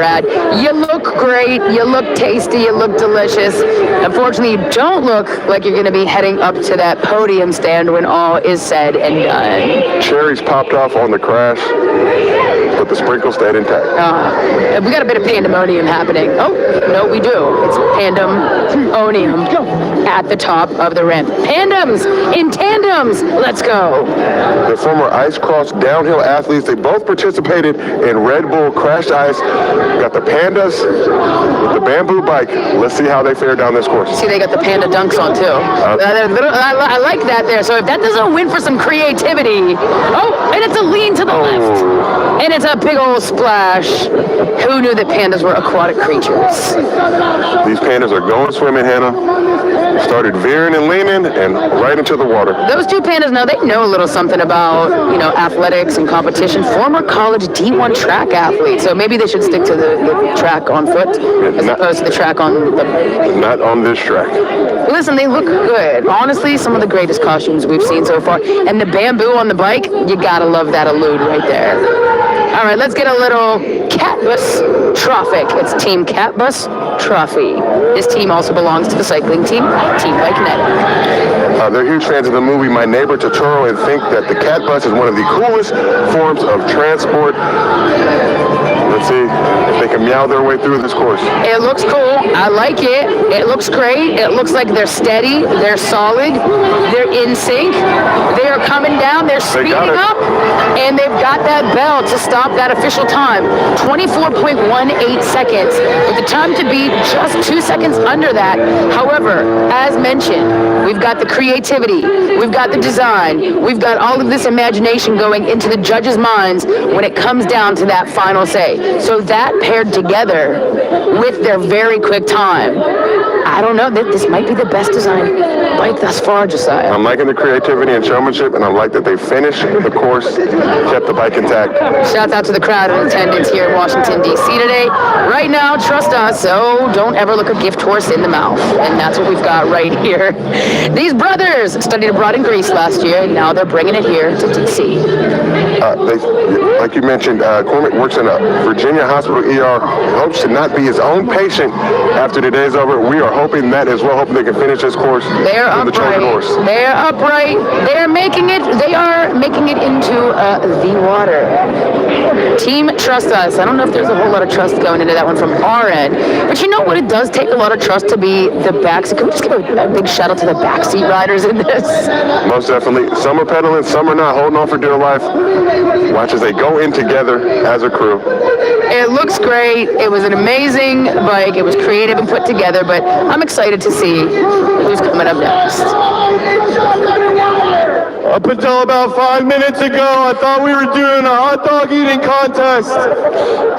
Brad. You look great. You look tasty. You look delicious. Unfortunately, you don't look like you're going to be heading up to that podium stand when all is said and done. Cherries popped off on the crash, but the sprinkles stayed intact. We got a bit of pandemonium happening. Oh, no, we do. It's pandemonium at the top of the ramp. Pandems in tandems. Let's go. The former Ice Cross downhill athletes, they both participated in Red Bull Crash Ice. Got the Pandas with the bamboo bike. Let's see how they fare down this course. See, they got the Panda Dunks on, too. I like that there. So if that doesn't win for some creativity. Oh, and it's a lean to the left. And it's a big old splash. Who knew that pandas were aquatic creatures? These pandas are going swimming, Hannah. Started veering and leaning and right into the water. Those two pandas, now they know a little something about, athletics and competition. Former college D1 track athletes. So maybe they should stick to the track on foot as opposed to the track on the... Not on this track. Listen, they look good. Honestly, some of the greatest costumes we've seen so far. And the bamboo on the bike, you gotta love that elude right there. All right, let's get a little Catbus traffic. It's Team Catbus Trophy. This team also belongs to the cycling team, Team Bike Kinetic. They're huge fans of the movie My Neighbor Totoro and think that the cat bus is one of the coolest forms of transport. Let's see if they can meow their way through this course. It looks cool. I like it. It looks great. It looks like they're steady. They're solid. They're in sync. They are coming down. They're speeding up. And they've got that bell to stop that official time. 24.18 seconds. With the time to beat just 2 seconds under that. However, as mentioned, we've got the creativity. We've got the design. We've got all of this imagination going into the judges' minds when it comes down to that final say. So that paired together with their very quick time, I don't know, this might be the best design bike thus far, Josiah. I'm liking the creativity and showmanship, and I like that they finished the course, kept the bike intact. Shouts out to the crowd in attendance here in Washington, D.C. today. Right now, trust us, so don't ever look a gift horse in the mouth. And that's what we've got right here. These brothers studied abroad in Greece last year, and now they're bringing it here to D.C. Like you mentioned, Cormac works in a Virginia hospital ER, hopes to not be his own patient after the day's over. We are hoping that as well, hoping they can finish this course. They're upright. They're upright. They are making it into the water. Team Trust Us. I don't know if there's a whole lot of trust going into that one from our end, but you know what? It does take a lot of trust to be the backseat. Can we just give a big shout out to the backseat riders in this? Most definitely. Some are pedaling, some are not, holding on for dear life. Watch as they go in together as a crew. It looks great. It was an amazing bike. It was creative and put together, but I'm excited to see who's coming up next. Up until about 5 minutes ago, I thought we were doing a hot dog eating contest.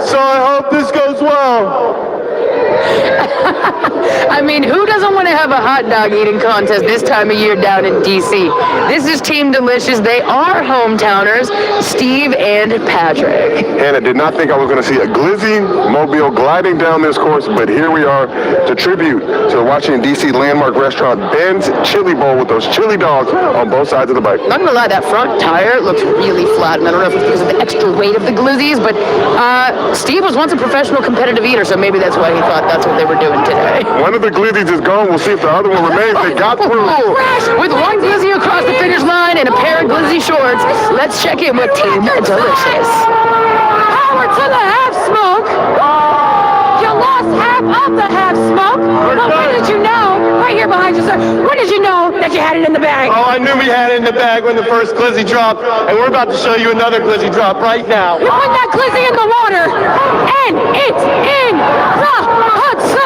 So I hope this goes well. I mean, who doesn't want to have a hot dog eating contest this time of year down in D.C.? This is Team Delicious. They are hometowners, Steve and Patrick. Hannah, did not think I was going to see a Glizzy mobile gliding down this course, but here we are to tribute to the Washington, D.C. landmark restaurant, Ben's Chili Bowl, with those chili dogs on both sides of the bike. Not going to lie, that front tire looks really flat, and I don't know if it's because of the extra weight of the Glizzies, but Steve was once a professional competitive eater, so maybe that's why he thought that's what they were doing today. One of the Glizzies is gone. We'll see if the other one remains. They got through. With one Glizzy across the finish line and a pair of Glizzy shorts, let's check in with Team Delicious. Power to the half smoke. You lost half of the half smoke. But when did you know, right here behind you, sir, when did you know that you had it in the bag? Oh, I knew we had it in the bag when the first Glizzy dropped, and we're about to show you another Glizzy drop right now. You put that Glizzy in the water, and it's in the Hudson.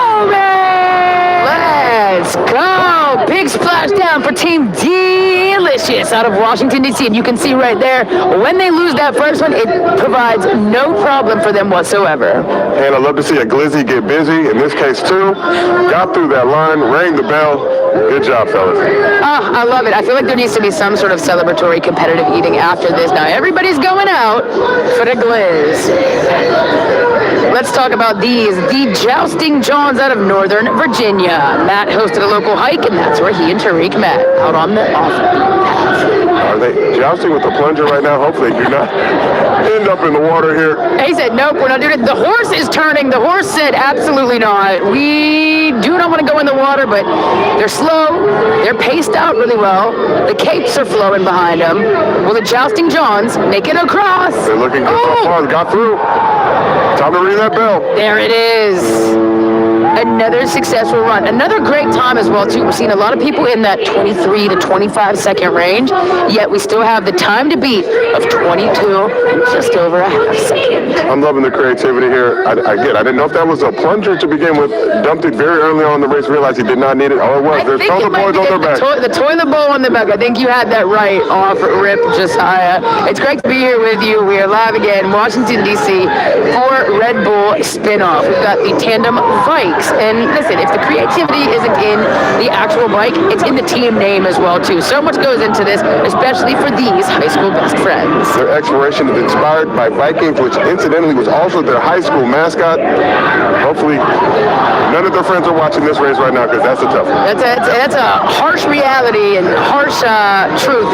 Let's go! Big splash down for Team Delicious out of Washington, D.C. And you can see right there, when they lose that first one, it provides no problem for them whatsoever. And I'd love to see a Glizzy get busy, in this case too. Got through that line, rang the bell. Good job, fellas. Oh, I love it. I feel like there needs to be some sort of celebratory competitive eating after this. Now, everybody's going out for the Glizz. Let's talk about these. The Jousting Johns out of Northern Virginia. Matt hosted a local hike, and that's where he and Tariq met, out on the off-road path. Are they jousting with the plunger right now? Hopefully they do not end up in the water here. He said, nope, we're not doing it. The horse is turning. The horse said, absolutely not. We do not want to go in the water, but they're slow. They're paced out really well. The capes are flowing behind them. Will the Jousting Johns make it across? They're looking good so far. They got through. Time to ring that bell. There it is. Another successful run. Another great time as well, too. We're seeing a lot of people in that 23 to 25 second range, yet we still have the time to beat of 22 and just over a half second. I'm loving the creativity here. I didn't know if that was a plunger to begin with. Dumped it very early on in the race, realized he did not need it. All it was, there's toilet boys on their back. The toilet bowl on the back. I think you had that right off rip, Josiah. It's great to be here with you. We are live again, Washington, D.C. for Red Bull Spinoff. We've got the tandem bikes. And listen, if the creativity isn't in the actual bike, it's in the team name as well, too. So much goes into this, especially for these high school best friends. Their exploration is inspired by Vikings, which incidentally was also their high school mascot. Hopefully, none of their friends are watching this race right now because that's a tough one. That's a harsh reality and harsh truth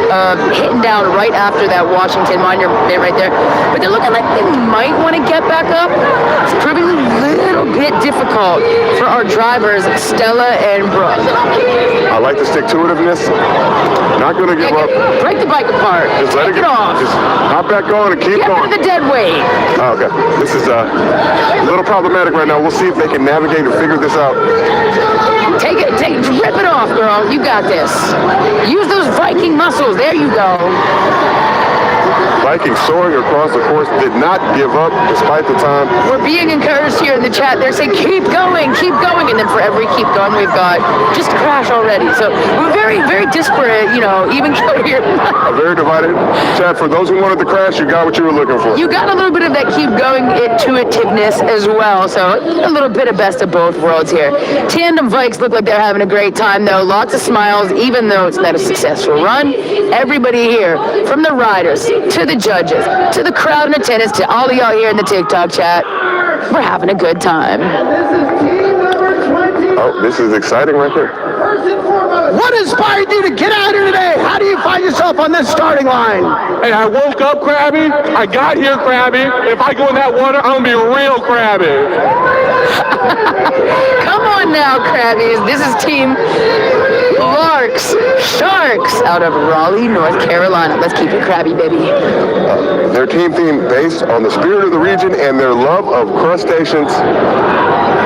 hitting down right after that Washington Monument right there. But they're looking like they might want to get back up. It's proving a little bit difficult for our drivers, Stella and Brooke. I like the stick-to-itiveness. Not going to give up. Break the bike apart. Just let Take it off. Just hop back on and keep Get rid going. of the dead weight. Oh, okay. This is a little problematic right now. We'll see if they can navigate and figure this out. Rip it off, girl. You got this. Use those Viking muscles. There you go. Vikings soaring across the course, did not give up despite the time. We're being encouraged here in the chat. They're saying, keep going. And then for every keep going, we've got just a crash already. So we're very, very disparate, even here. A very divided chat. For those who wanted the crash, you got what you were looking for. You got a little bit of that keep going intuitiveness as well. So a little bit of best of both worlds here. Tandem Vikes look like they're having a great time, though. Lots of smiles, even though it's not a successful run. Everybody here, from the riders to the judges, to the crowd in attendance, to all of y'all here in the TikTok chat, we're having a good time. Oh, this is exciting right there. What inspired you to get out here today? How do you find yourself on this starting line? Hey, I woke up crabby. I got here crabby. If I go in that water, I'm gonna be real crabby. Come on now, Crabbies. This is Team Larks Sharks out of Raleigh, North Carolina. Let's keep it crabby, baby. Their team theme based on the spirit of the region and their love of crustaceans.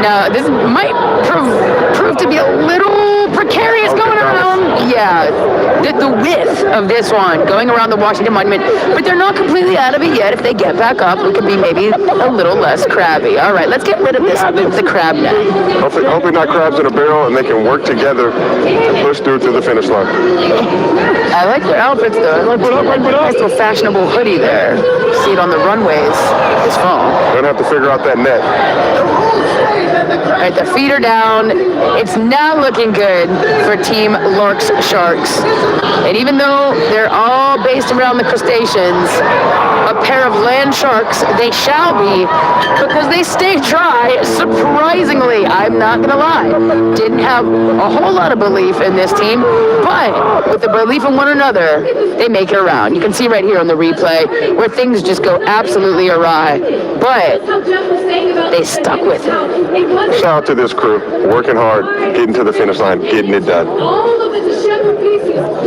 Now, this might prove to be a little precarious going around. Yeah, the width of this one going around the Washington Monument, but they're not completely out of it yet. If they get back up, we could be maybe a little less crabby. All right, let's get rid of the crab net. Hopefully not crabs in a barrel, and they can work together to push through to the finish line. I like their outfits, though. I like nice little fashionable hoodie there. See it on the runways this fall. Gonna have to figure out that net. All right, the feet are down. It's now looking good for Team Larks Sharks. And even though they're all based around the crustaceans, a pair of land sharks they shall be because they stay dry, surprisingly. I'm not going to lie. Didn't have a whole lot of belief in this team, but with the belief in one another, they make it around. You can see right here on the replay where things just go absolutely awry, but they stuck with it. Shout out to this crew, working hard, getting to the finish line, getting it done.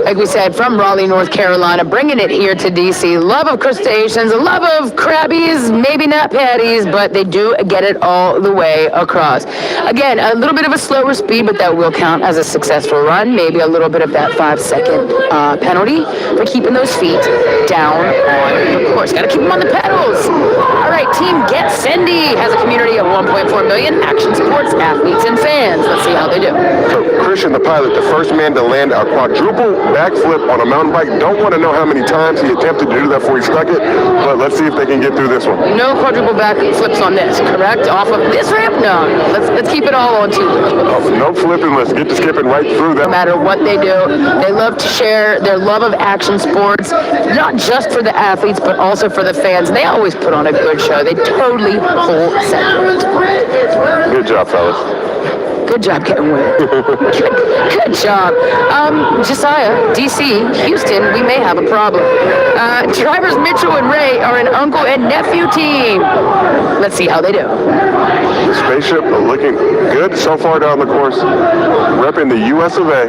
Like we said, from Raleigh, North Carolina, bringing it here to DC. Love of crustaceans, love of crabbies, maybe not patties, but they do get it all the way across. Again, a little bit of a slower speed, but that will count as a successful run. Maybe a little bit of that 5-second penalty for keeping those feet down on the course. Got to keep them on the pedals. All right, Team Get Cindy has a community of 1.4 million action sports athletes and fans. Let's see how they do. So Christian, the pilot, the first man to land a quadruple backflip on a mountain bike. Don't want to know how many times he attempted to do that before he stuck it, but let's see if they can get through this one. No quadruple backflips on this, correct? Off of this ramp? No. Let's keep it all on two. No flipping. Let's get to skipping right through that. No matter what they do, they love to share their love of action sports, not just for the athletes, but also for the fans. They always put on a good show. They totally pull set. Good job, fellas. Good job getting wet. Good job. Josiah, DC, Houston, we may have a problem. Drivers Mitchell and Ray are an uncle and nephew team. Let's see how they do. The spaceship looking good so far down the course. Repping the US of A.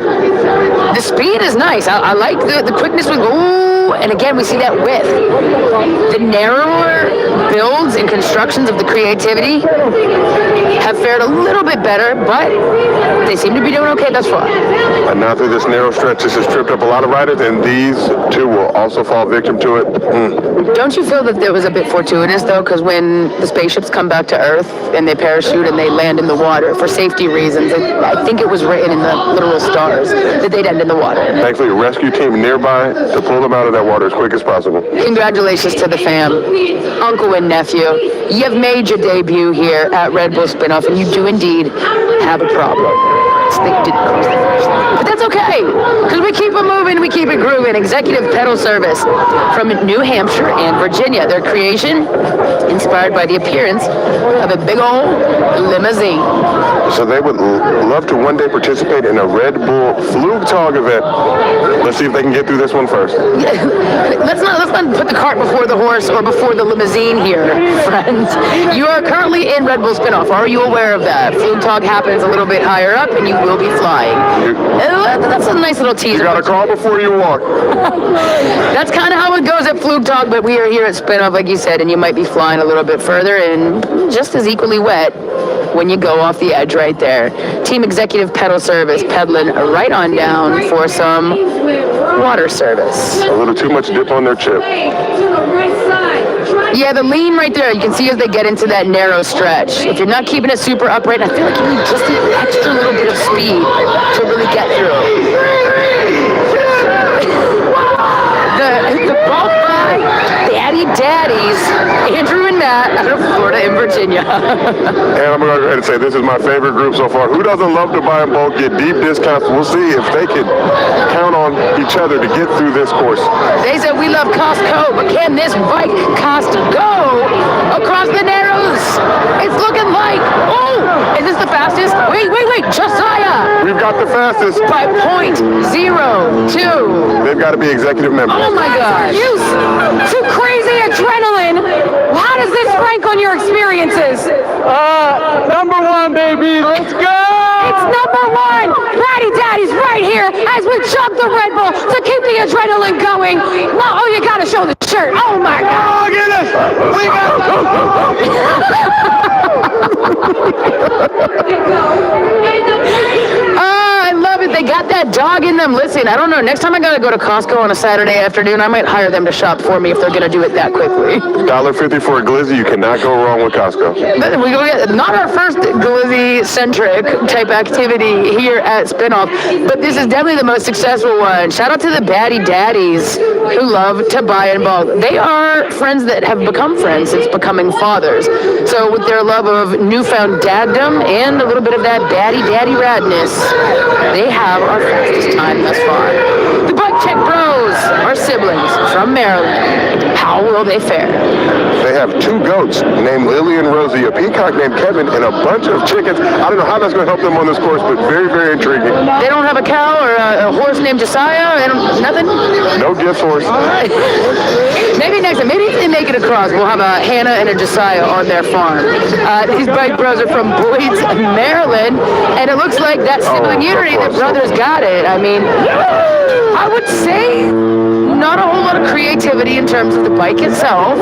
The speed is nice. I like the quickness with, ooh, and again, we see that width. The narrower builds and constructions of the creativity have fared a little bit better, but they seem to be doing okay thus far. And now through this narrow stretch, this has tripped up a lot of riders, and these two will also fall victim to it. Don't you feel that there was a bit fortuitous, though? Because when the spaceships come back to Earth and they parachute and they land in the water for safety reasons, I think it was written in the literal stars that they'd end in the water. Thankfully, a rescue team nearby to pull them out of that water as quick as possible. Congratulations to the fam, uncle and nephew. You've made your debut here at Red Bull Spinoff, and you do indeed have a problem. They didn't cross the finish line. But that's okay, because we keep it moving, we keep it grooving. Executive Pedal Service from New Hampshire and Virginia. Their creation inspired by the appearance of a big old limousine. So they would love to one day participate in a Red Bull Flugtag event. Let's see if they can get through this one first. Let's not put the cart before the horse or before the limousine here, friends. You are currently in Red Bull Spinoff. Are you aware of that? Flugtag happens a little bit higher up, and you will be flying. That's a nice little teaser. You gotta crawl before you walk. That's kind of how it goes at Flugtag, but we are here at Spinoff, like you said, and you might be flying a little bit further and just as equally wet when you go off the edge right there. Team Executive Pedal Service pedaling right on down for some water service. A little too much dip on their chip. Yeah, the lean right there, you can see as they get into that narrow stretch. If you're not keeping it super upright, I feel like you need just an extra little bit of speed to really get through. The both by Daddies, Andrew and Matt out of Florida and Virginia. And I'm going to go ahead and say this is my favorite group so far. Who doesn't love to buy in bulk, get deep discounts? We'll see if they can count on each other to get through this course. They said we love Costco, but can this bike go across the narrows? It's looking like, oh, is this the fastest? Wait, Josiah! We've got the fastest. By .02. They've got to be executive members. Oh my gosh. To crazy adrenaline. How does this rank on your experiences? Number one, baby. Let's go. It's number one. Ratty Daddy's right here as we chug the Red Bull to keep the adrenaline going. Oh, you gotta show the shirt. Oh my God. Look at us. We got I love it. They got that dog in them. Listen, I don't know. Next time I gotta go to Costco on a Saturday afternoon, I might hire them to shop for me if they're gonna do it that quickly. $1.50 for a glizzy. You cannot go wrong with Costco. But we go get not our first glizzy-centric type activity here at Spinoff, but this is definitely the most successful one. Shout out to the baddie daddies who love to buy in bulk. They are friends that have become friends since becoming fathers. So with their love of newfound daddom and a little bit of that baddie daddy radness, they have our fastest time thus far. The Bike Check Bros are siblings from Maryland. How will they fare? They have two goats named Lily and Rosie, a peacock named Kevin, and a bunch of chickens. I don't know how that's going to help them on this course, but very, very intriguing. They don't have a cow or a horse named Josiah? Nothing? No gift horse. Maybe next time. Maybe if they make it across, we'll have a Hannah and a Josiah on their farm. These Bike Bros are from Boyd's, Maryland, and it looks like that sibling unity, the brothers got it. I mean, I would say not a whole lot of creativity in terms of the bike itself,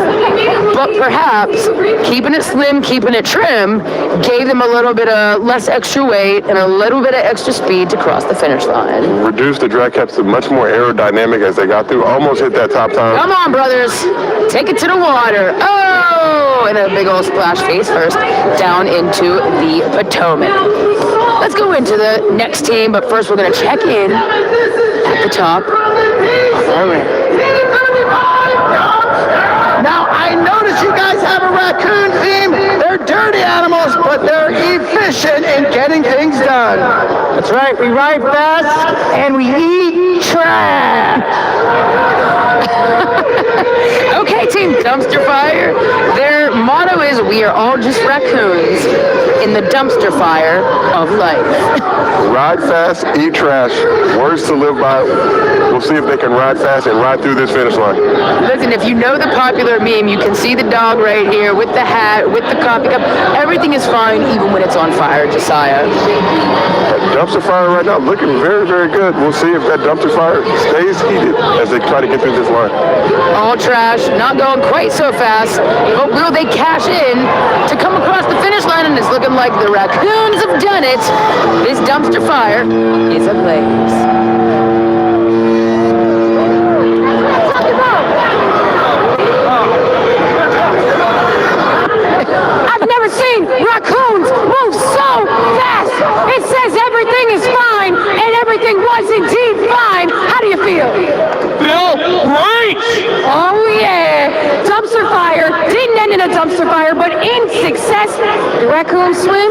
but perhaps keeping it slim, keeping it trim, gave them a little bit of less extra weight and a little bit of extra speed to cross the finish line. Reduced the drag caps to much more aerodynamic as they got through. Almost hit that top time. Come on, brothers. Take it to the water. Oh, and a big old splash face first down into the Potomac. Let's go into the next team, but first we're going to check in at the top. All right. Now, I notice you guys have a raccoon theme. They're dirty animals, but they're efficient in getting things done. That's right. We ride fast and we eat trash. Okay, Team Dumpster Fire. Their motto is, we are all just raccoons. in the dumpster fire of life. Ride fast, eat trash. Words to live by. We'll see if they can ride fast and ride through this finish line. Listen, if you know the popular meme, you can see the dog right here with the hat, with the coffee cup. Everything is fine, even when it's on fire, Josiah. That dumpster fire right now looking very, very good. We'll see if that dumpster fire stays heated as they try to get through this line. All trash, not going quite so fast, but will they cash in to come across the finish line? And it's looking like the Raccoons have done it. This dumpster fire is ablaze. I've never seen raccoons move so fast. It says everything is fine, and everything was indeed fine. How do you feel? Feel great! Oh yeah! Dumpster fire didn't end in a dumpster fire, but in success. The raccoons swim?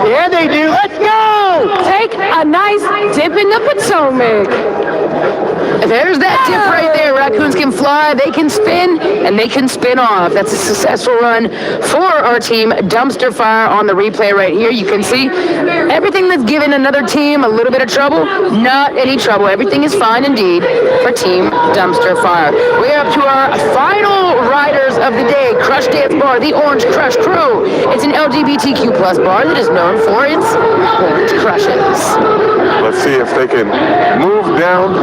Yeah, they do. Let's go! Take a nice dip in the Potomac. There's that dip right there. Raccoons can fly, they can spin, and they can spin off. That's a successful run for our team. Dumpster fire on the replay right here. You can see everything that's given another team a little bit of trouble. Not any trouble. Everything is fine indeed for Team Dumpster Fire. We're up to our final riders of the day. Crush Dance Bar, the Orange Crush Crew. It's an LGBTQ plus bar that is known for its orange crushes. Let's see if they can move down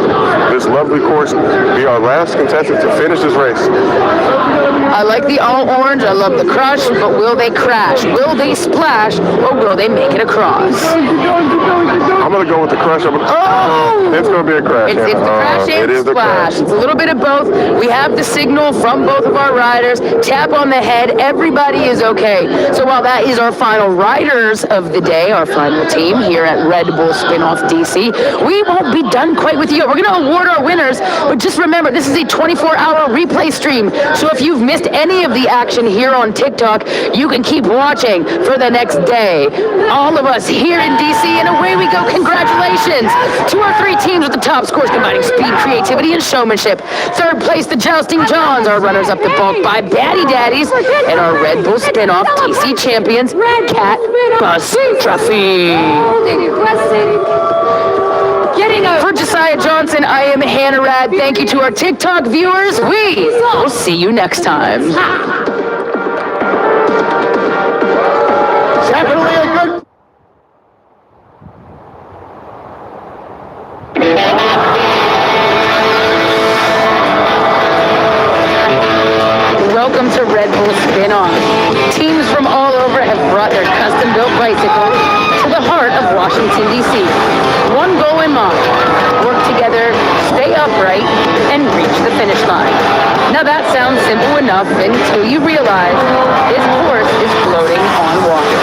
this lovely course, be our last contestant to finish this race. I like the all orange, I love the crush, but will they crash? Will they splash, or will they make it across? I'm going to go with the crush. It's going to be a crash. It's the crash and It is the splash. crash. It's a little bit of both. We have the signal from both of our riders. Tap on the head. Everybody is okay. So while that is our final riders of the day, our final team here at Red Bull Spinoff DC, we won't be done quite with you. We're going to award our winners, but just remember, this is a 24-hour replay stream. So if you've missed any of the action here on TikTok, you can keep watching for the next day. All of us here in DC, and away we go. Congratulations to our three teams with the top scores combining speed, creativity, and showmanship. Third place, the Jousting Johns, our runners up the bulk by Batty Daddies, and our Red Bull Spinoff DC champions, Cat Bus Trophy. For Josiah Johnson, I am Hannah Rad. Thank you to our TikTok viewers. We will see you next time. Definitely a good. Welcome to Red Bull Spin-Off. Teams from all over have brought their custom-built bicycles to the heart of Washington, D.C. One goal in mind: work together, stay upright, and reach the finish line. Now that sounds simple enough until you realize this course is floating on water.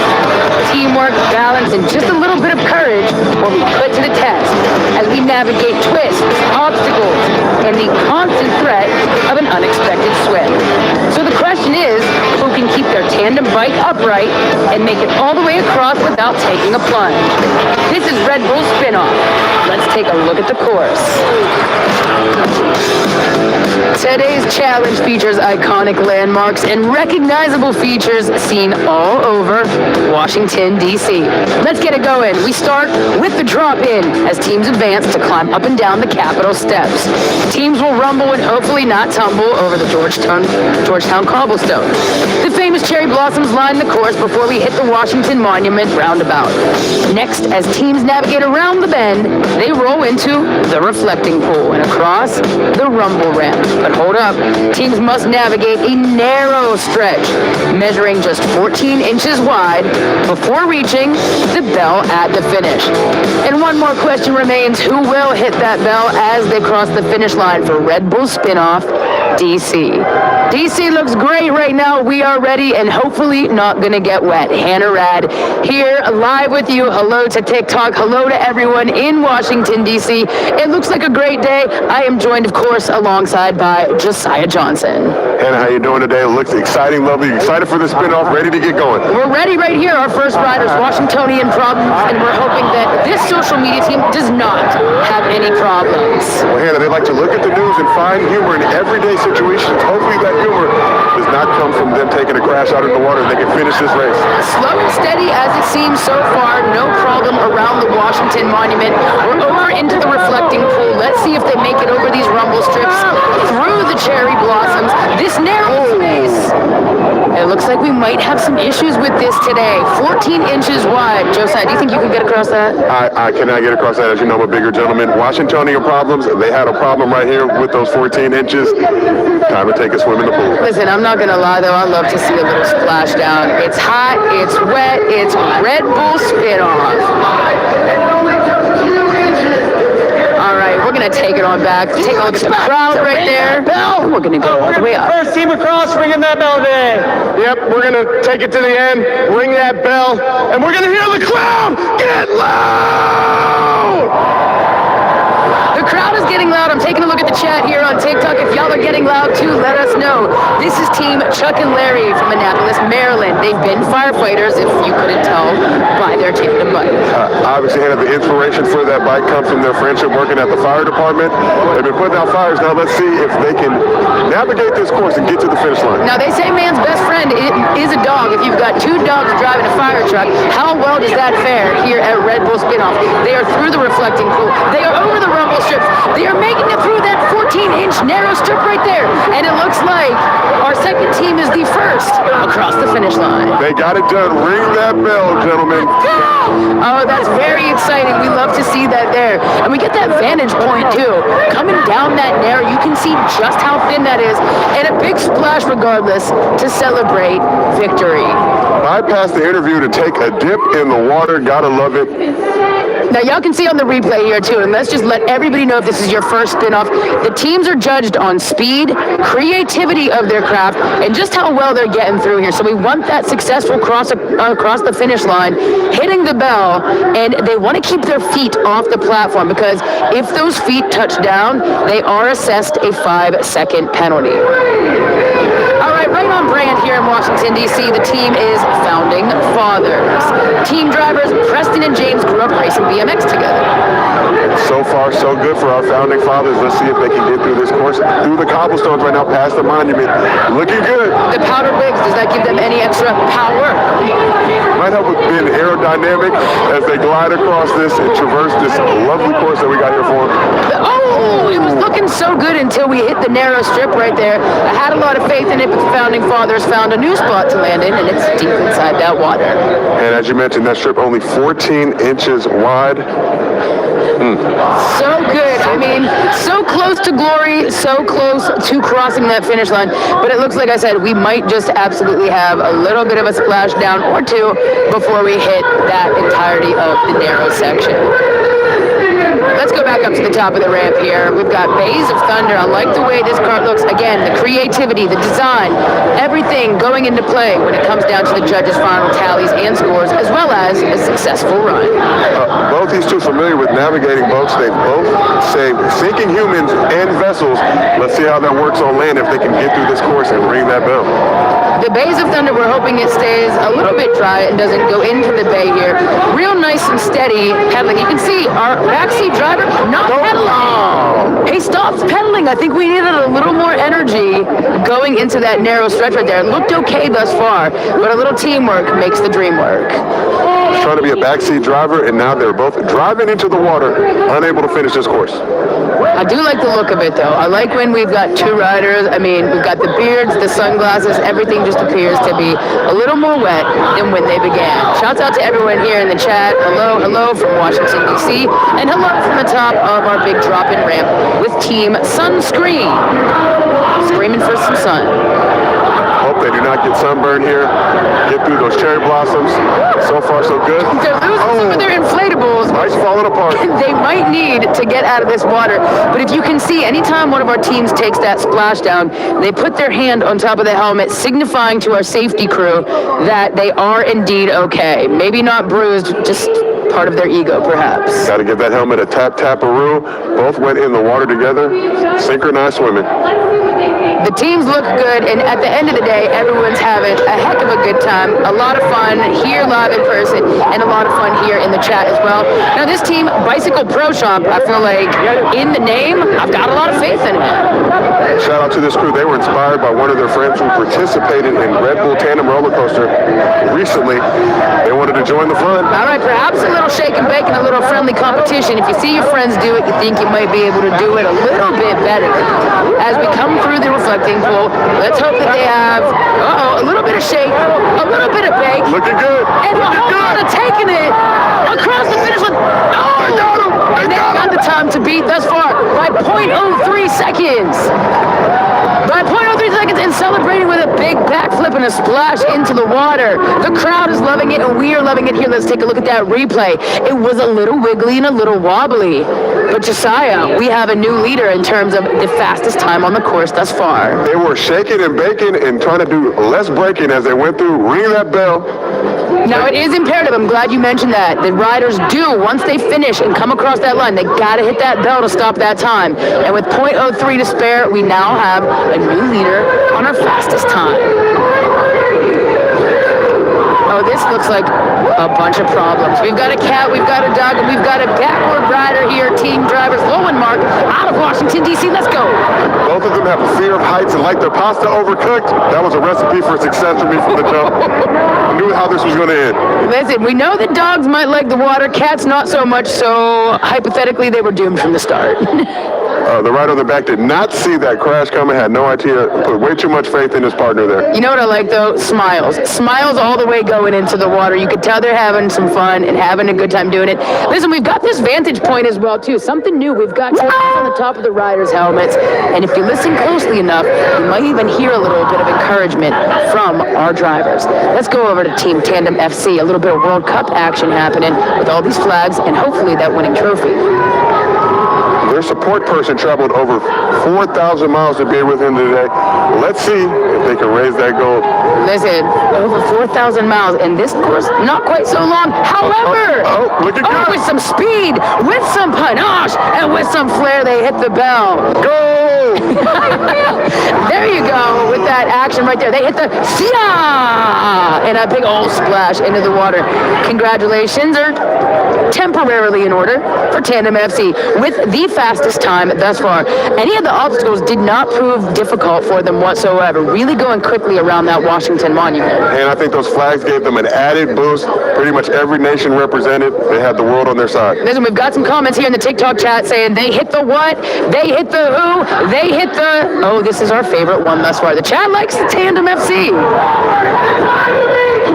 Teamwork, balance, and just a little bit of courage will be put to the test as we navigate twists, obstacles, and the constant threat of an unexpected swim. So the question is, who can keep their tandem bike upright and make it all the way across without taking a plunge? This is Red Bull Spinoff. Let's take a look at the course. Today's challenge features iconic landmarks and recognizable features seen all over Washington, D.C. Let's get it going. We start with the drop-in as teams advance to climb up and down the Capitol steps. Teams will rumble and hopefully not tumble over the Georgetown cobblestone. The famous cherry blossoms line the course before we hit the Washington Monument roundabout. Next, as teams navigate around the bend, they roll into the reflecting pool and across the rumble ramp. But hold up, teams must navigate a narrow stretch, measuring just 14 inches wide before reaching the bell at the finish. And one more question remains: who will hit that bell as they cross the finish line for Red Bull Spinoff DC? DC looks great right now. We are ready and hopefully not gonna get wet. Hannah Rad here live with you. Hello to TikTok. Hello to everyone in Washington, DC. It looks like a great day. I am joined, of course, alongside by Josiah Johnson. Hannah, how you doing today? It looks exciting, lovely. Excited for the spin-off, ready to get going. We're ready right here. Our first riders, Washingtonian problems, and we're hoping that this social media team does not have any problems. Well, Hannah, they like to look at the news and find humor in everyday situations. Hopefully that humor does not come from them taking a crash out in the water and they can finish this race. Slow and steady as it seems so far, no problem around the Washington Monument. We're over into the reflecting pool. Let's see if they make it over these rumble strips, through the cherry blossoms, this narrow space. It looks like we might have some issues with this today. 14 inches wide. Josiah, do you think you can get across that? I cannot get across that. As you know, I'm a bigger gentleman. Washingtonian problems. They had a problem right here with those 14 inches. Time to take a swim in the pool. Listen, I'm not going to lie, though. I love to see a little splashdown. It's hot, it's wet, it's Red Bull spin-off. All right, we're going to take it on back. Take a look at the crowd right there. And we're going to go all the way up. First team across, ringing that bell today. Yep, we're gonna take it to the end, ring that bell, and we're gonna hear the crowd get loud! The crowd is getting loud. I'm taking a look at the chat here on TikTok. If y'all are getting loud too, let us know. This is Team Chuck and Larry from Annapolis, Maryland. They've been firefighters, if you couldn't tell by their tandem bike. Obviously, the inspiration for that bike comes from their friendship working at the fire department. They've been putting out fires. Now let's see if they can navigate this course and get to the finish line. Now, they say man's best friend is a dog. If you've got two dogs driving a fire truck, how well does that fare here at Red Bull Spinoff? They are through the reflecting pool. They are over the rumble strips. They are making it through that 14-inch narrow strip right there. And it looks like our second team is the first across the finish line. They got it done. Ring that bell, gentlemen. Oh, that's very exciting. We love to see that there. And we get that vantage point, too. Coming down that narrow, you can see just how thin that is. And a big splash regardless to celebrate victory. Bypass the interview to take a dip in the water. Gotta love it. Now, y'all can see on the replay here, too, and let's just let everybody know if this is your first spin-off. The teams are judged on speed, creativity of their craft, and just how well they're getting through here. So we want that successful cross across the finish line, hitting the bell, and they want to keep their feet off the platform because if those feet touch down, they are assessed a 5-second penalty. All right, right on brand here in Washington, D.C., the team is Founding Fathers. Team drivers Preston and James grew up racing BMX together. So far, so good for our Founding Fathers. Let's see if they can get through this course. Through the cobblestones right now, past the monument. Looking good. The powdered wigs, does that give them any extra power? Might help with being aerodynamic as they glide across this and traverse this lovely course that we got here for them. Oh, it was looking so good until we hit the narrow strip right there. I had a lot of faith in it, but the Founding Fathers found a new spot to land in, and it's deep inside that water. And as you mentioned, that strip only 14 inches wide. So good. I mean, so close to glory, so close to crossing that finish line. But it looks like I said, we might just absolutely have a little bit of a splashdown or two before we hit that entirety of the narrow section. Let's go back up to the top of the ramp here. We've got Bays of Thunder. I like the way this kart looks. Again, the creativity, the design, everything going into play when it comes down to the judges' final tallies and scores, as well as a successful run. Both these two familiar with navigating boats. They both say sinking humans and vessels. Let's see how that works on land if they can get through this course and ring that bell. The Bays of Thunder, we're hoping it stays a little bit dry and doesn't go into the bay here. Real nice and steady pedaling. You can see our backseat driver not pedaling. He stopped pedaling. I think we needed a little more energy going into that narrow stretch right there. It looked okay thus far, but a little teamwork makes the dream work. He's trying to be a backseat driver, and now they're both driving into the water, unable to finish this course. I do like the look of it, though. I like when we've got two riders. I mean, we've got the beards, the sunglasses, everything just appears to be a little more wet than when they began. Shouts out to everyone here in the chat. Hello, hello from Washington, D.C., and hello from the top of our big drop-in ramp with Team Sunscreen. Screaming for some sun. Hope they do not get sunburned here. Get through those cherry blossoms. So far, so good. They're losing some of their inflatables. Ice falling apart. They might need to get out of this water. But if you can see, anytime one of our teams takes that splashdown, they put their hand on top of the helmet, signifying to our safety crew that they are indeed okay. Maybe not bruised, just part of their ego, perhaps. Got to give that helmet a tap-tap-a-roo. Both went in the water together. Synchronized swimming. The teams look good, and at the end of the day, everyone's having a heck of a good time. A lot of fun here live in person, and a lot of fun here in the chat as well. Now, this team, Bicycle Pro Shop, I feel like in the name, I've got a lot of faith in it. Shout out to this crew. They were inspired by one of their friends who participated in Red Bull Tandem Roller Coaster recently. They wanted to join the fun. All right, perhaps a little shake and bake and a little friendly competition. If you see your friends do it, you think you might be able to do it a little bit better. As we come through the reflecting pool, let's hope that they have, a little bit of shake, a little bit of bake, Looking good. and a whole lot of taking it across the finish line. Oh! They got him. And they've got the time to beat thus far by 0.03 seconds. By 0.03 seconds and celebrating with a big backflip and a splash into the water. The crowd is loving it and we are loving it here. Let's take a look at that replay. It was a little wiggly and a little wobbly. But Josiah, we have a new leader in terms of the fastest time on the course thus far. They were shaking and baking and trying to do less braking as they went through. Ring that bell. Now it is imperative, I'm glad you mentioned that. The riders do, once they finish and come across that line, they gotta hit that bell to stop that time. And with 0.03 to spare, we now have a new leader on our fastest time. Oh, this looks like a bunch of problems. We've got a cat, we've got a dog, and we've got a backward rider here. Team drivers Low and Mark out of Washington, D.C. Let's go. Both of them have a fear of heights and like their pasta overcooked. That was a recipe for success for me from the jump. I knew how this was going to end. Listen, we know that dogs might like the water, cats not so much, so hypothetically they were doomed from the start. The rider on the back did not see that crash coming, had no idea, put way too much faith in his partner there. You know what I like though? Smiles. Smiles all the way going into the water. You could tell they're having some fun and having a good time doing it. Listen, we've got this vantage point as well too. Something new. We've got cameras on the top of the riders' helmets. And if you listen closely enough, you might even hear a little bit of encouragement from our drivers. Let's go over to Team Tandem FC. A little bit of World Cup action happening with all these flags and hopefully that winning trophy. Their support person traveled over 4,000 miles to be with him today. Let's see if they can raise that goal. Listen, over 4,000 miles, and this course, not quite so long. However, look at that. with some speed, with some panache, and with some flair, they hit the bell. Go! There you go, with that action right there. They hit the Sia! And a big old splash into the water. Congratulations, or temporarily in order, for Tandem FC with the fastest time thus far. Any of the obstacles did not prove difficult for them whatsoever. Really going quickly around that Washington Monument. And I think those flags gave them an added boost. Pretty much every nation represented, they had the world on their side. Listen, we've got some comments here in the TikTok chat saying they hit the what, they hit the who, they hit the... Oh, this is our favorite one thus far. The chat likes the Tandem FC.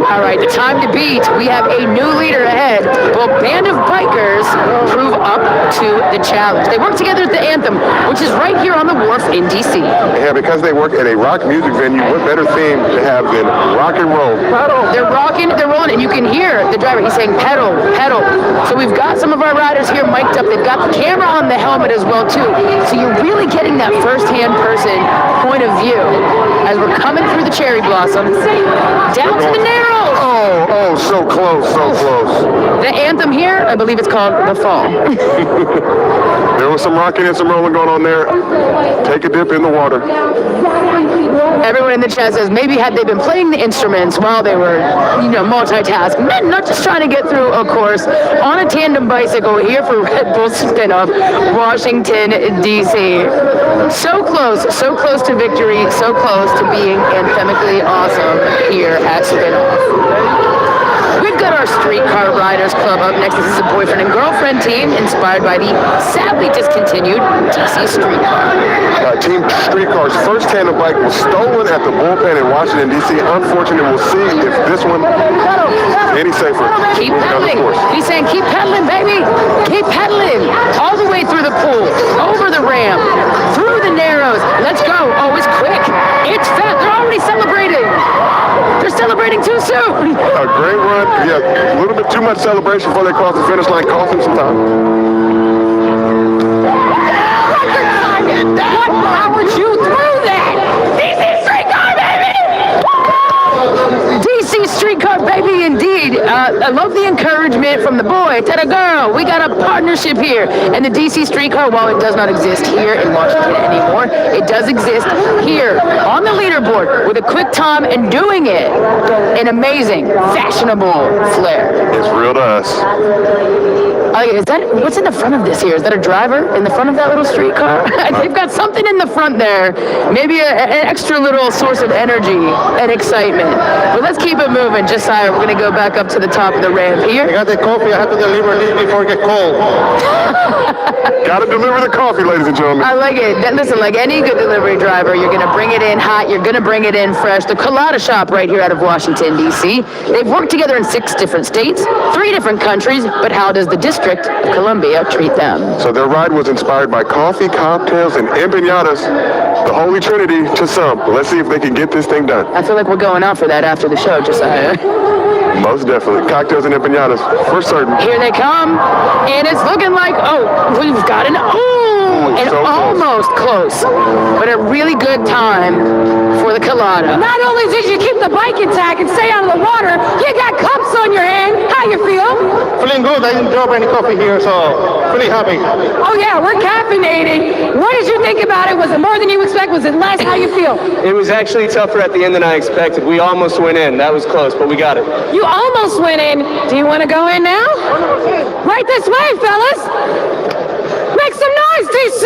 All right, the time to beat. We have a new leader ahead. Will Band of Bikers prove up to the challenge? They work together at the Anthem, which is right here on the wharf in D.C. Yeah, because they work at a rock music venue, what better theme to have than rock and roll? They're rocking, they're rolling, and you can hear the driver. He's saying pedal, pedal. So we've got some of our riders here mic'd up. They've got the camera on the helmet as well, too. So you're really getting that first-hand person point of view as we're coming through the cherry blossoms down to the Narrows. Oh, so close, so close. The anthem here, I believe it's called The Fall. There was some rocking and some rolling going on there. Take a dip in the water. Everyone in the chat says maybe had they been playing the instruments while they were, multitasking, not just trying to get through a course on a tandem bicycle here for Red Bull Spin-Off, Washington, D.C. So close to victory, so close to being anthemically awesome here at Spin-Off. We've got our Streetcar Riders Club up next. This is a boyfriend and girlfriend team inspired by the sadly discontinued DC Streetcar. Team Streetcar's first tandem bike was stolen at the bullpen in Washington, D.C. Unfortunately, we'll see if this one is any safer. Keep pedaling. He's saying keep pedaling, baby. Keep pedaling. All the way through the pool, over the ramp, through the Narrows. Let's go. Oh, it's quick. It's fast. They're already celebrating. They're celebrating too soon. A great run. Yeah, a little bit too much celebration before they cross the finish line. Cost them some time. What powered you through that? DC Streetcar, baby! DC Streetcar, baby, indeed. I love the encouragement from the boy to the girl. We got a partnership here. And the DC Streetcar, while it does not exist here in Washington anymore, it does exist here on the leaderboard with a quick time and doing it in amazing, fashionable flair. It's real to us. Is that what's in the front of this here? Is that a driver in the front of that little streetcar? They've got something in the front there. Maybe an extra little source of energy and excitement. But let's keep it moving. Josiah, we're going to go back up to the the top of the ramp I here. got the coffee. I have to deliver this before it gets cold. Gotta deliver the coffee, ladies and gentlemen. I like it. Listen, like any good delivery driver, you're going to bring it in hot. You're going to bring it in fresh. The Colada Shop right here out of Washington, D.C. They've worked together in 6 different states, 3 different countries, but how does the District of Columbia treat them? So their ride was inspired by coffee, cocktails, and empanadas. The Holy Trinity to some. Let's see if they can get this thing done. I feel like we're going out for that after the show, Josiah. Most definitely. Cocktails and empanadas, for certain. Here they come, and it's looking like, oh, we've got an, and so close. almost close, but a really good time for the Colada. Not only did you keep the bike intact and stay out of the water, you got cups on your hand. How you feel? Feeling good. I didn't drop any coffee here, so pretty happy. Oh yeah, we're caffeinated. What did you think about it? Was it more than you expect? Was it less? How you feel? It was actually tougher at the end than I expected. We almost went in. That was close, but we got it. You almost went in. Do you want to go in now? Right this way, fellas. Make some noise, DC.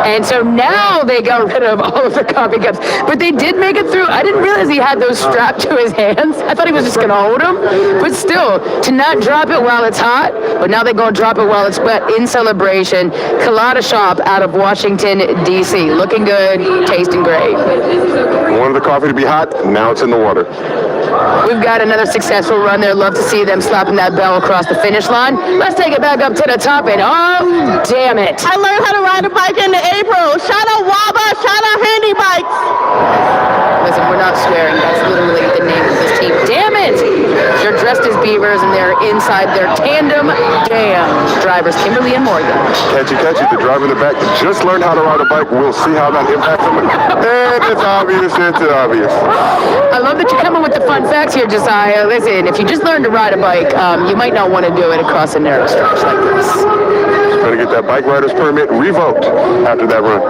And so now they got rid of all of the coffee cups, but they did make it through. I didn't realize he had those strapped to his hands. I thought he was just going to hold them, but still, to not drop it while it's hot, but now they're going to drop it while it's wet in celebration. Colada Shop out of Washington, D.C. Looking good, tasting great. Wanted the coffee to be hot, now it's in the water. We've got another successful run there. Love to see them slapping that bell across the finish line. Let's take it back up to the top, and oh, damn it. I learned how to ride a bike in April. Shout out Waba, shout out Handy Bikes. Listen, we're not swearing. That's literally the name of this team. Damn it! They're dressed as beavers, and they're inside their tandem drivers, Kimberly and Morgan. Catchy. The driver in the back just learned how to ride a bike. We'll see how that impacts him. And it's obvious. I love that you're coming with the fun facts here, Josiah. Listen, if you just learned to ride a bike, you might not want to do it across a narrow stretch like this. Trying to get that bike rider's permit revoked after that run.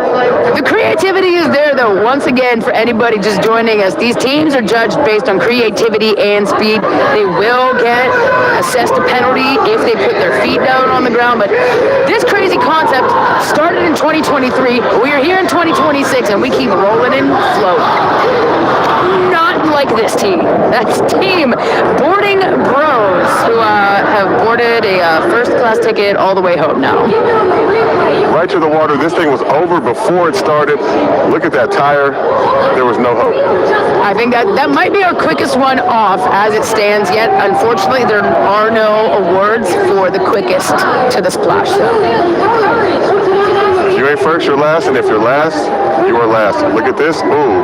The creativity is there, though. Once again, for anybody just joining us, these teams are judged based on creativity and speed. They will get assessed a penalty if they put their feet down on the ground, but this crazy concept started in 2023. We are here in 2026, and we keep rolling and floating. Not like this team. That's Team Boarding Bros, who have boarded a first-class ticket all the way home now. Right to the water. This thing was over before it started. Look at that tire. There was no hope. I think that might be our quickest one off as it stands yet. Unfortunately, there are no awards for the quickest to the splash zone. You ain't first, you're last, and if you're last, you are last. Look at this. Ooh,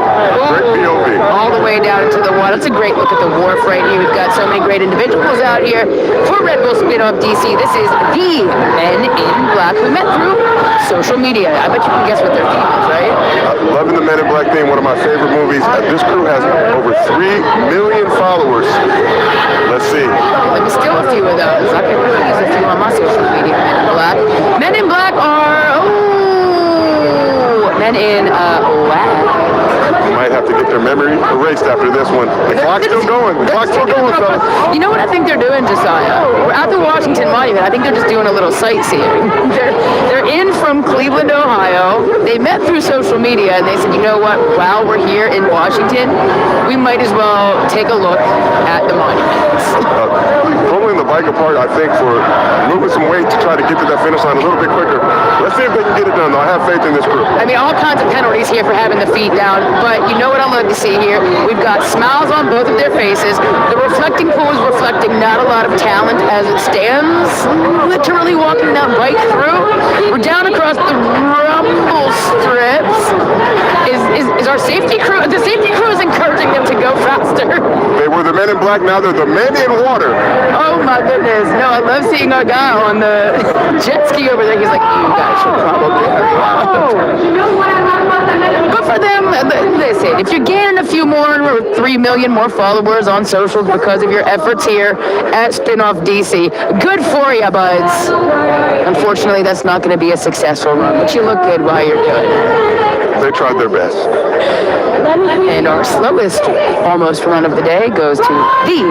great POV. All the way down into the water. It's a great look at the wharf right here. We've got so many great individuals out here for Red Bull Spin-Off DC. This is the Men in Black we met through social media. I bet you can guess what their theme is, right? Loving the Men in Black theme, one of my favorite movies. This crew has over 3 million followers. Let's see. Let me steal a few of those. I can really use a few on my social media. Men in Black. Men in Black are, Men in Black. You might have to get their memory erased after this one. The clock's still going. The clock's still going, fellas. You know what I think they're doing, Josiah? We're at the Washington Monument. I think they're just doing a little sightseeing. They're in from Cleveland, Ohio. They met through social media, and they said, you know what? While we're here in Washington, we might as well take a look at the monuments. Pulling the bike apart, I think, for moving some weight to try to get to that finish line a little bit quicker. Let's see if they can get it done, though. I have faith in this crew. I mean, all kinds of penalties here for having the feet down, but you know what I love to see here? We've got smiles on both of their faces. The reflecting pool is reflecting not a lot of talent as it stands, literally walking that bike through. We're down across the rumble strips. Is our safety crew, the safety crew is encouraging them to go faster. They were the Men in Black, now they're the Men in Water. Oh my goodness. No, I love seeing our guy on the jet ski over there. He's like, you guys should probably hurry up. Good for them. Listen, if you're gaining a few more or 3 million more followers on socials because of your efforts here at Spin-Off DC, good for you, buds. Unfortunately, that's not going to be a successful run, but you look good while you're doing it. They tried their best. And our slowest almost run of the day goes to the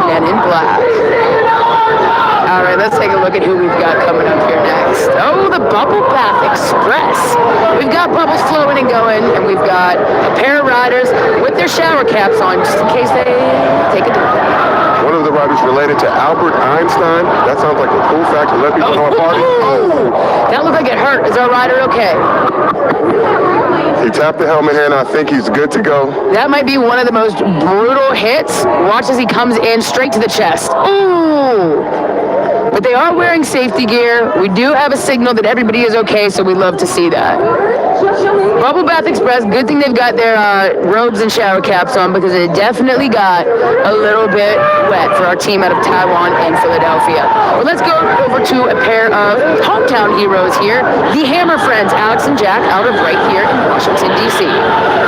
Men in Black. All right, let's take a look at who we've got coming up here next. Oh, the Bubble Bath Express. We've got bubbles flowing and going, and we've got a pair of riders with their shower caps on, just in case they take a dip. One of the riders related to Albert Einstein. That sounds like a cool fact to let people know at party. That looked like it hurt. Is our rider okay? He tapped the helmet here, and I think he's good to go. That might be one of the most brutal hits. Watch as he comes in straight to the chest. Ooh! But they are wearing safety gear. We do have a signal that everybody is okay, so we love to see that. Bubble Bath Express, good thing they've got their robes and shower caps on because it definitely got a little bit wet for our team out of Taiwan and Philadelphia. But let's go over to a pair of hometown heroes here, the Hammer Friends, Alex and Jack, out of right here in Washington, D.C.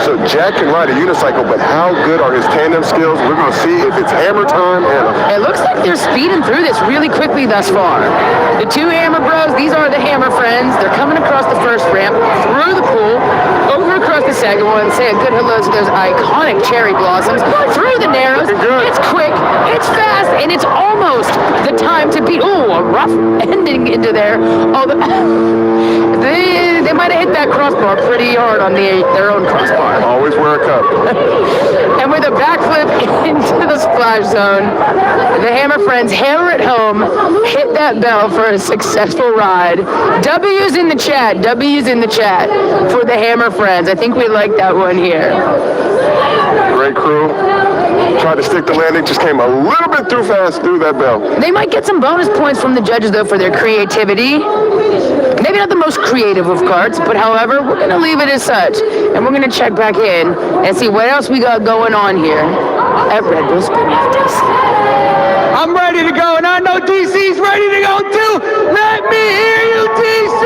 So Jack can ride a unicycle, but how good are his tandem skills? We're going to see if it's hammer time. It looks like they're speeding through this really quickly thus far. The two Hammer Bros, these are the Hammer Friends. They're coming across the first ramp, through the pool, over across the second one, say a good hello to those iconic cherry blossoms, through the narrows. It's quick, it's fast, and it's almost the time to beat. Ooh, a rough ending into there. They might have hit that crossbar pretty hard on their own crossbar. Always wear a cup. And with a backflip into the splash zone, the Hammer Friends hammer it home, hit that bell for a successful ride. W's in the chat, W's in the chat for the Hammer Friends. I think we like that one here. Great crew. Tried to stick the landing, just came a little bit too fast through that bell. They might get some bonus points from the judges, though, for their creativity. Maybe not the most creative of carts, but however, we're going to leave it as such. And we're going to check back in and see what else we got going on here at Red Bull Spin-Off DC. I'm ready to go, and I know DC's ready to go too. Let me hear you, DC!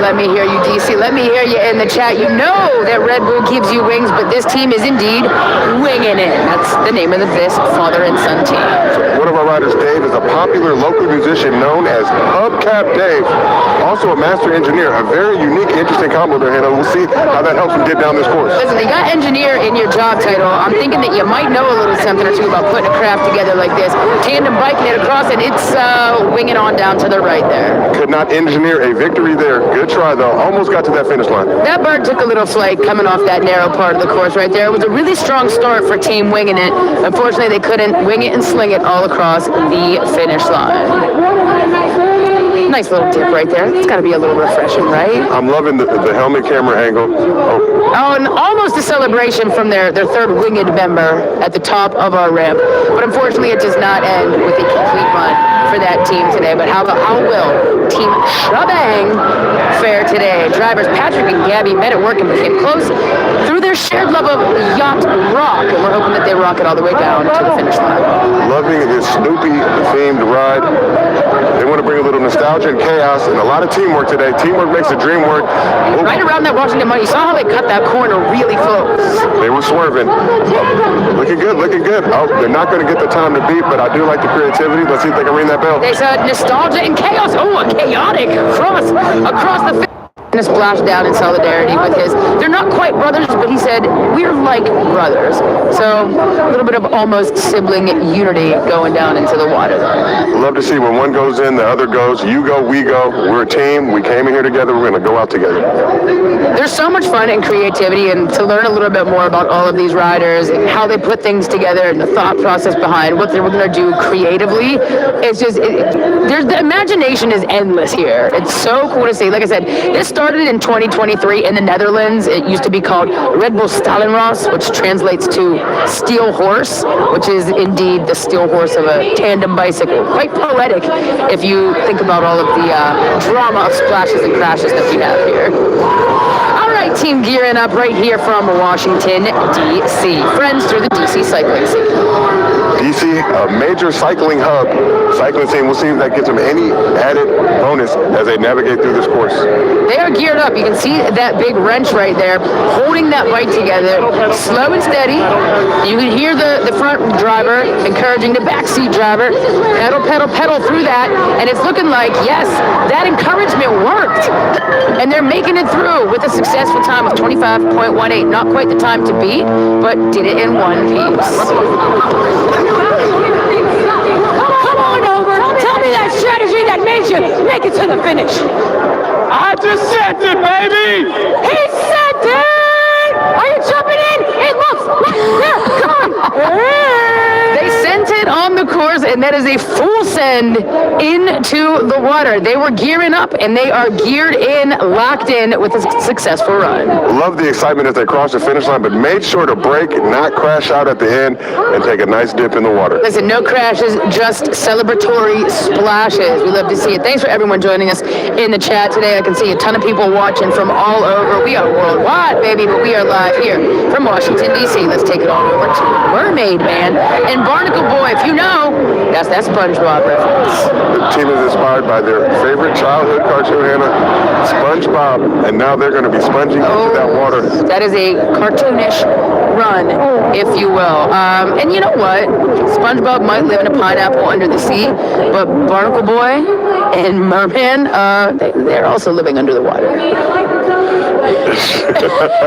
Let me hear you, DC. Let me hear you in the chat. You know that Red Bull gives you wings, but this team is indeed winging it. That's the name of this father and son team. One of our riders, Dave, is a popular local musician known as Hubcap Dave. Also a master engineer. A very unique, interesting combo there, Hannah. We'll see how that helps him get down this course. Listen, you got engineer in your job title. I'm thinking that you might know a little something or two about putting a craft together like this. Tandem biking it across, and it's winging on down to the right there. Could not engineer a victory there. Good try, though. Almost got to that finish line. That bird took a little flight coming off that narrow part of the course right there. It was a really strong start for Team Winging It. Unfortunately, they couldn't wing it and sling it all across the finish line. Nice little dip right there. It's got to be a little refreshing, right? I'm loving the helmet camera angle. Oh, and almost a celebration from their third winged member at the top of our ramp. But unfortunately, it does not end with a complete run for that team today. But how will Team Shebang fare today? Drivers Patrick and Gabby met at work and became close through their shared love of yacht rock. And we're hoping that they rock it all the way down to the finish line. Loving this Snoopy-themed ride. They want to bring a little nostalgia and chaos and a lot of teamwork today. Teamwork makes the dream work. Right around that Washington Mud, you saw how they cut that corner really close. They were swerving. Looking good, looking good. Oh, they're not going to get the time to beat, but I do like the creativity. Let's see if they can ring that bell. They said nostalgia and chaos. Oh, a chaotic cross across the finish. And a splash down in solidarity with his. They're not quite brothers, but he said, we're like brothers. So a little bit of almost sibling unity going down into the water there. Love to see when one goes in, the other goes. You go, we go. We're a team. We came in here together. We're going to go out together. There's so much fun and creativity, and to learn a little bit more about all of these riders and how they put things together and the thought process behind what they were going to do creatively. It's just, there's the imagination is endless here. It's so cool to see. Like I said, this started in 2023 in the Netherlands. It used to be called Red Bull Stalenros, which translates to steel horse, which is indeed the steel horse of a tandem bicycle. Quite poetic if you think about all of the drama of splashes and crashes that we have here. All right, team gearing up right here from Washington, D.C. Friends through the D.C. cycling scene. DC, a major cycling hub, cycling scene. We'll see if that gives them any added bonus as they navigate through this course. They are geared up. You can see that big wrench right there, holding that bike together, slow and steady. You can hear the front driver encouraging the backseat driver, pedal, pedal, pedal through that, and it's looking like, yes, that encouragement worked. And they're making it through with a successful time of 25.18. Not quite the time to beat, but did it in one piece. Come on over. Tell me that strategy that made you make it to the finish. I just sent it, baby! He sent it! Are you jumping in? It looks like there. Come on. They sent it on the course, and that is a full send into the water. They were gearing up, and they are geared in, locked in with a successful run. Love the excitement as they cross the finish line, but made sure to brake, not crash out at the end, and take a nice dip in the water. Listen, no crashes, just celebratory splashes. We love to see it. Thanks for everyone joining us in the chat today. I can see a ton of people watching from all over. We are worldwide, baby, but we are live here from Washington, D.C. Let's take it on over to Mermaid Man and Barnacle Boy. If you know, that's that SpongeBob reference. The team is inspired by their favorite childhood cartoon, Hannah, SpongeBob, and now they're going to be sponging into that water. That is a cartoonish run, if you will. And you know what? SpongeBob might live in a pineapple under the sea, but Barnacle Boy and Merman, they're also living under the water.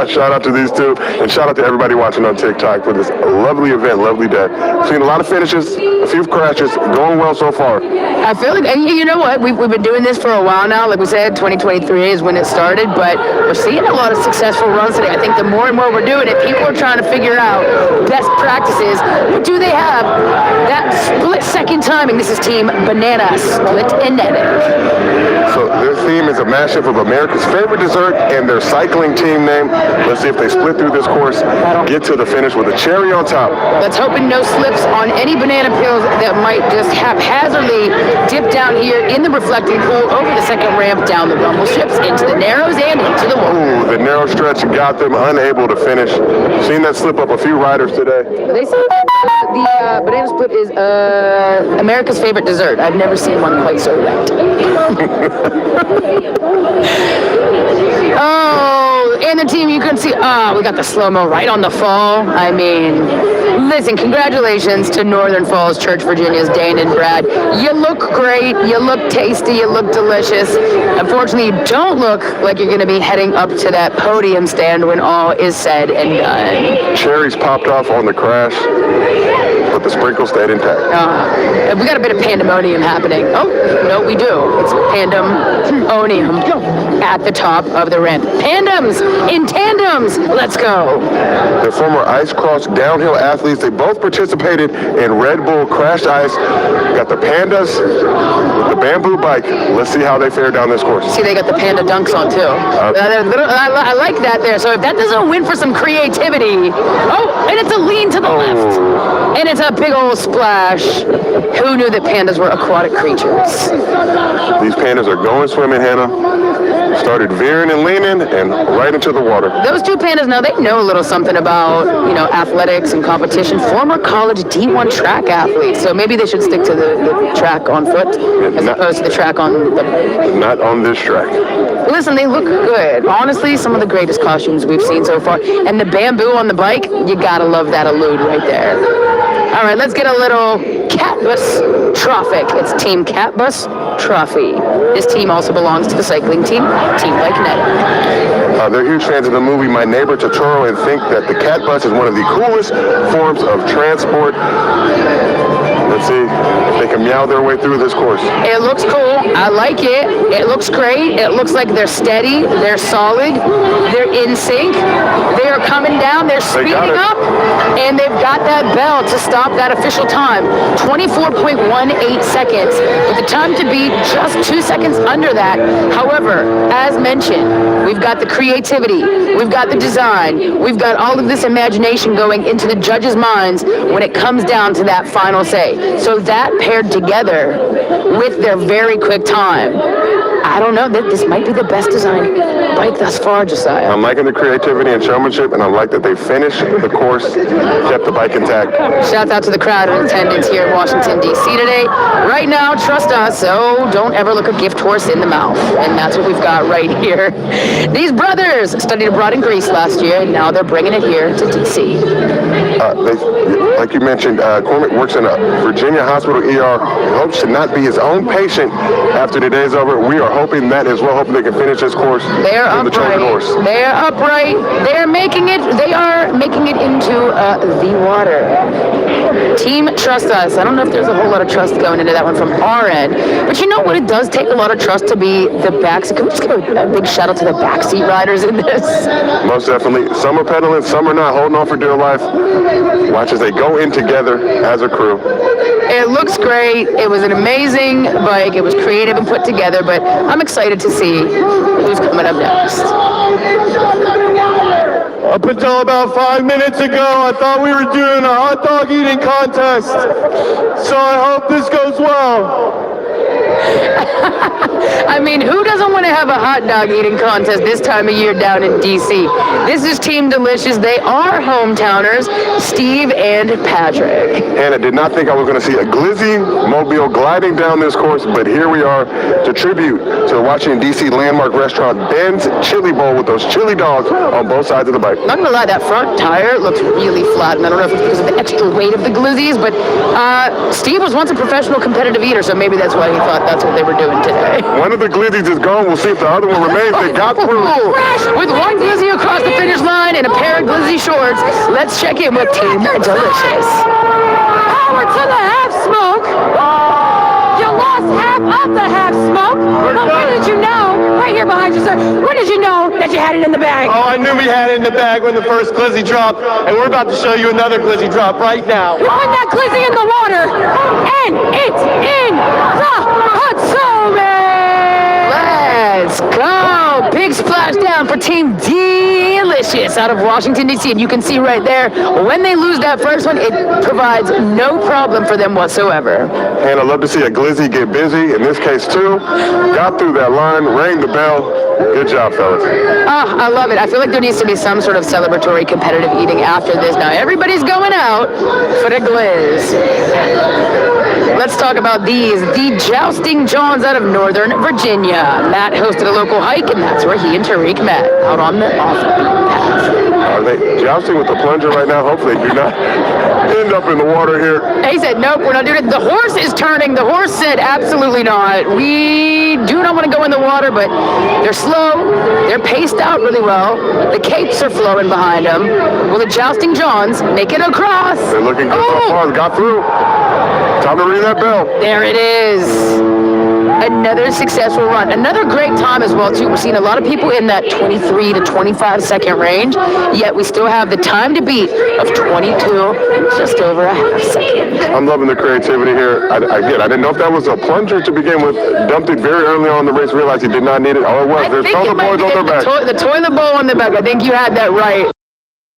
Shout out to these two, and shout out to everybody watching on TikTok for this lovely event, lovely day. Seen a lot of finishes, a few crashes, going well so far. I feel like, and you know what, we've been doing this for a while now. Like we said, 2023 is when it started, but we're seeing a lot of successful runs today. I think the more and more we're doing it, people are trying to figure out best practices. But do they have that split-second timing? This is Team Banana Split Kinetic. So their theme is a mashup of America's favorite dessert and their cycling team name. Let's see if they split through this course, get to the finish with a cherry on top. Let's hope no slips on any banana peels that might just haphazardly dip down here in the reflecting pool, over the second ramp, down the rumble strips, into the narrows and into the wall. Ooh, the narrow stretch got them unable to finish. Seen that slip up a few riders today. They say the banana split is America's favorite dessert. I've never seen one quite so right. Oh, and the team, you can see, we got the slow-mo right on the fall. I mean, listen, congratulations to Northern Falls Church, Virginia's Dane and Brad. You look great, you look tasty, you look delicious. Unfortunately, you don't look like you're going to be heading up to that podium stand when all is said and done. Cherries popped off on the crash, but the sprinkles stayed intact. We got a bit of pandemonium happening. Oh, no, we do. It's pandemonium at the top of the ramp. Pandems in tandems. Let's go. They're former ice cross downhill athletes. They both participated in Red Bull Crashed Ice. Got the Pandas, the bamboo bike. Let's see how they fare down this course. See, they got the panda dunks on, too. I like that there. So if that doesn't win for some creativity. Oh, and it's a lean to the left. And it's a big old splash. Who knew that pandas were aquatic creatures? These pandas are going swimming, Hannah. Started veering and leaning and right into the water. Those two pandas, now they know a little something about, athletics and competition. Former college D1 track athletes. So maybe they should stick to the track on foot as opposed to the track on the... Not on this track. Listen, they look good. Honestly, some of the greatest costumes we've seen so far. And the bamboo on the bike, you gotta love that elude right there. All right, let's get a little Catbus Trophic. It's Team Catbus Trophy. This team also belongs to the cycling team, Team Bike Kinetic. They're huge fans of the movie My Neighbor Totoro and think that the cat bus is one of the coolest forms of transport. Let's see if they can meow their way through this course. It looks cool. I like it. It looks great. It looks like they're steady. They're solid. They're in sync. They are coming down. They're speeding up. And they've got that bell to stop that official time. 24.18 seconds. With the time to beat just 2 seconds under that. However, as mentioned, we've got the creativity. We've got the design. We've got all of this imagination going into the judges' minds when it comes down to that final say. So that paired together with their very quick time, I don't know. This might be the best designed bike thus far, Josiah. I'm liking the creativity and showmanship, and I like that they finished the course, kept the bike intact. Shouts out to the crowd in attendance here in Washington, D.C. today. Right now, trust us, so don't ever look a gift horse in the mouth. And that's what we've got right here. These brothers studied abroad in Greece last year, and now they're bringing it here to D.C. Like you mentioned, Cormac works in a Virginia hospital ER. He hopes to not be his own patient after the day's over. We are hoping that as well, hoping they can finish this course They're in the Trojan upright. horse. They are upright. They are making it into the water. Team Trust Us. I don't know if there's a whole lot of trust going into that one from our end, but you know what? It does take a lot of trust to be the backseat. Can we just give a big shout out to the backseat riders in this? Most definitely. Some are pedaling, some are not, holding on for dear life. Watch as they go in together as a crew. It looks great. It was an amazing bike. It was creative and put together, but I'm excited to see who's coming up next. Up until about 5 minutes ago, I thought we were doing a hot dog eating contest. So I hope this goes well. I mean, who doesn't want to have a hot dog eating contest this time of year down in D.C.? This is Team Delicious. They are hometowners, Steve and Patrick. And I did not think I was going to see a Glizzy mobile gliding down this course, but here we are to tribute to the Washington, D.C. landmark restaurant Ben's Chili Bowl with those chili dogs on both sides of the bike. Not gonna lie, that front tire looks really flat, and I don't know if it's because of the extra weight of the Glizzies, but Steve was once a professional competitive eater, so maybe that's why he thought that's what they were doing today. One of the Glizzies is gone. We'll see if the other one remains. They got through. With one Glizzy across the finish line and a pair of Glizzy shorts, let's check in with Team Delicious. Power to the half smoke. You lost half of the half smoke. But when did you know, right here behind you, sir, when did you know that you had it in the bag? Oh, I knew we had it in the bag when the first Glizzy dropped, and we're about to show you another Glizzy drop right now. You put that Glizzy in the water, and it's in the Hatsumi! Let's go! Big splash down for Team Delicious out of Washington, D.C. And you can see right there, when they lose that first one, it provides no problem for them whatsoever. And I love to see a Glizzy get busy, in this case too. Got through that line, rang the bell. Good job, fellas. I love it. I feel like there needs to be some sort of celebratory competitive eating after this. Now, everybody's going out for the Glizz. Let's talk about these. The Jousting Johns out of Northern Virginia. Matt hosted a local hike, and that's where he and Tariq met, out on the off-path. Are they jousting with the plunger right now? Hopefully they do not end up in the water here. He said, nope, we're not doing it. The horse is turning. The horse said, absolutely not. We do not want to go in the water, but they're slow. They're paced out really well. The capes are flowing behind them. Will the Jousting Johns make it across? They're looking good so far. Got through. Time to ring that bell. There it is. Another successful run. Another great time as well, too. We're seeing a lot of people in that 23 to 25 second range, yet we still have the time to beat of 22 and just over a half second. I'm loving the creativity here. I didn't know if that was a plunger to begin with. Dumped it very early on in the race, realized he did not need it. Oh, it was. There's toilet boys on their back. The toilet bowl on the back. I think you had that right.